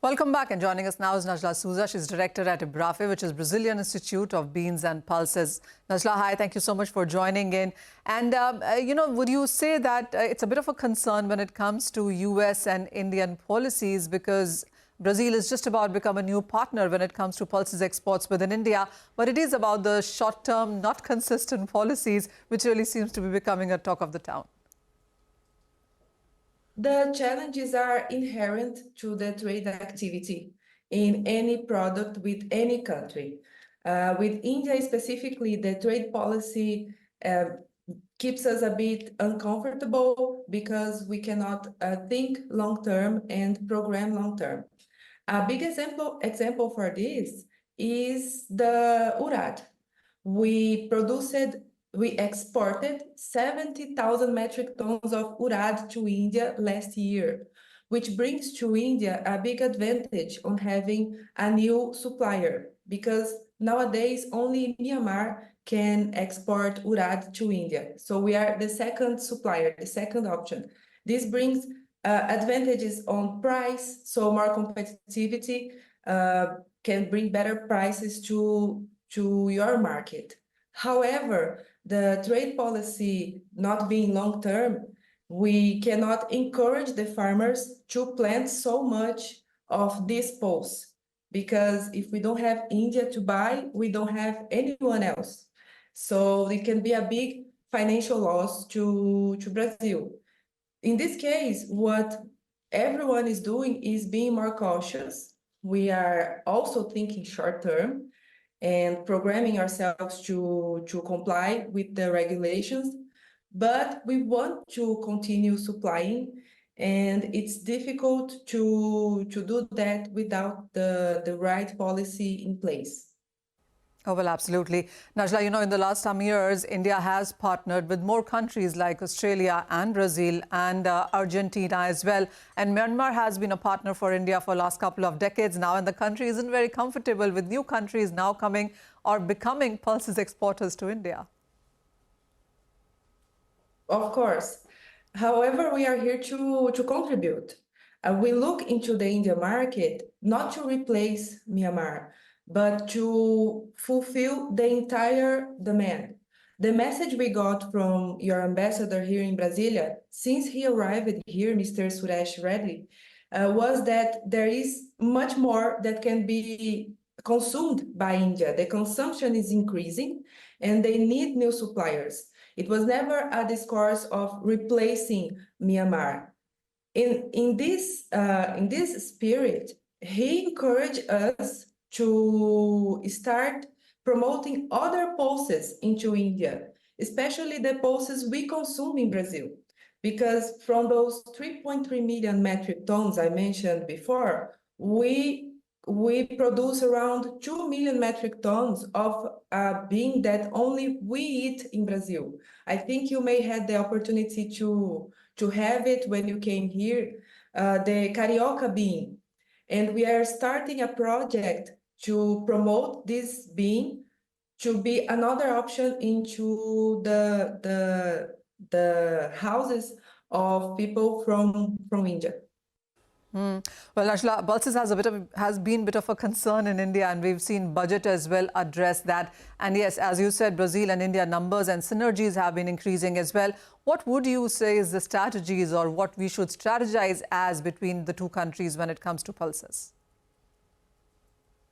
Welcome back, and joining us now is Najla Souza. She's director at IBRAFE, which is Brazilian Institute of Beans and Pulses. Najla, hi, thank you so much for joining in. And, would you say that it's a bit of a concern when it comes to US and Indian policies, because Brazil is just about to become a new partner when it comes to pulses exports within India, but it is about the short-term, not consistent policies, which really seems to be becoming a talk of the town. The challenges are inherent to the trade activity in any product with any country. With India specifically, the trade policy keeps us a bit uncomfortable because we cannot think long-term and program long-term. A big example for this is the urad. We exported 70,000 metric tons of urad to India last year, which brings to India a big advantage on having a new supplier, because nowadays only Myanmar can export urad to India. So we are the second supplier, the second option. This brings advantages on price, so more competitivity can bring better prices to your market. However, the trade policy not being long-term, we cannot encourage the farmers to plant so much of this pulse, because if we don't have India to buy, we don't have anyone else. So it can be a big financial loss to Brazil. In this case, what everyone is doing is being more cautious. We are also thinking short-term and programming ourselves to comply with the regulations, but we want to continue supplying, and it's difficult to do that without the right policy in place. Oh, well, absolutely. Najla, in the last some years, India has partnered with more countries like Australia and Brazil and Argentina as well. And Myanmar has been a partner for India for the last couple of decades now. And the country isn't very comfortable with new countries now coming or becoming pulses exporters to India. Of course. However, we are here to contribute. We look into the India market not to replace Myanmar, but to fulfill the entire demand. The message we got from your ambassador here in Brasilia, since he arrived here, Mr. Suresh Reddy, was that there is much more that can be consumed by India. The consumption is increasing and they need new suppliers. It was never a discourse of replacing Myanmar. In this spirit, he encouraged us to start promoting other pulses into India, especially the pulses we consume in Brazil. Because from those 3.3 million metric tons I mentioned before, we produce around 2 million metric tons of bean that only we eat in Brazil. I think you may have the opportunity to have it when you came here, the carioca bean. And we are starting a project to promote this bean to be another option into the houses of people from India. Well, Najla, pulses has been a bit of a concern in India, and we've seen budget as well address that. And yes, as you said, Brazil and India numbers and synergies have been increasing as well. What would you say is the strategies, or what we should strategize as between the two countries when it comes to pulses?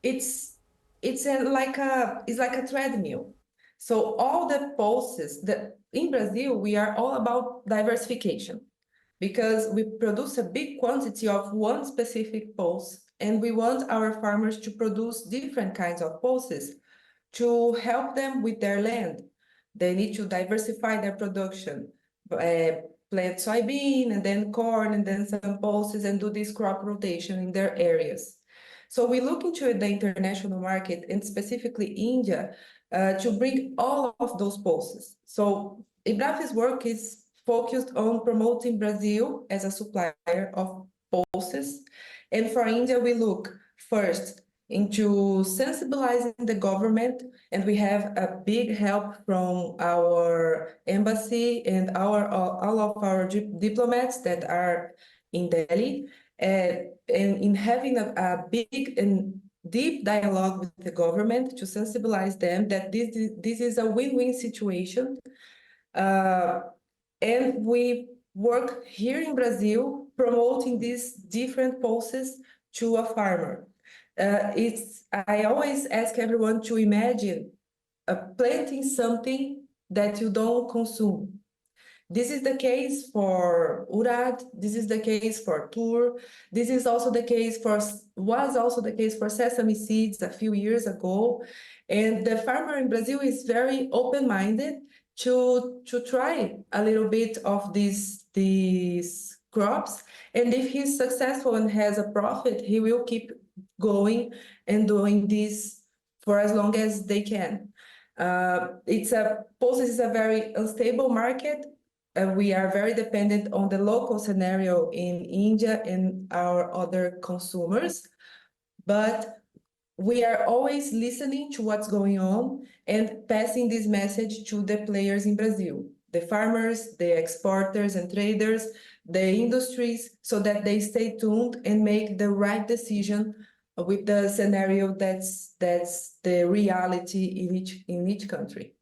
It's like a treadmill. So all the pulses in Brazil, we are all about diversification, because we produce a big quantity of one specific pulse, and we want our farmers to produce different kinds of pulses to help them with their land. They need to diversify their production, plant soybean and then corn and then some pulses, and do this crop rotation in their areas. So we look into the international market, and specifically India, to bring all of those pulses. So IBRAFE's work is focused on promoting Brazil as a supplier of pulses. And for India, we look first into sensibilizing the government, and we have a big help from our embassy and all of our diplomats that are in Delhi. and in having a big and deep dialogue with the government to sensibilize them that this is a win-win situation. And we work here in Brazil promoting these different pulses to a farmer. I always ask everyone to imagine planting something that you don't consume. This is the case for urad. This is the case for tur. This is also the case was also the case for sesame seeds a few years ago. And the farmer in Brazil is very open-minded to try a little bit of these crops. And if he's successful and has a profit, he will keep going and doing this for as long as they can. Pulses is a very unstable market. We are very dependent on the local scenario in India and our other consumers, but we are always listening to what's going on and passing this message to the players in Brazil, the farmers, the exporters and traders, the industries, so that they stay tuned and make the right decision with the scenario that's the reality in each country.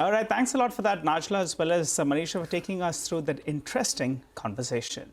All right, thanks a lot for that, Najla, as well as Manisha, for taking us through that interesting conversation.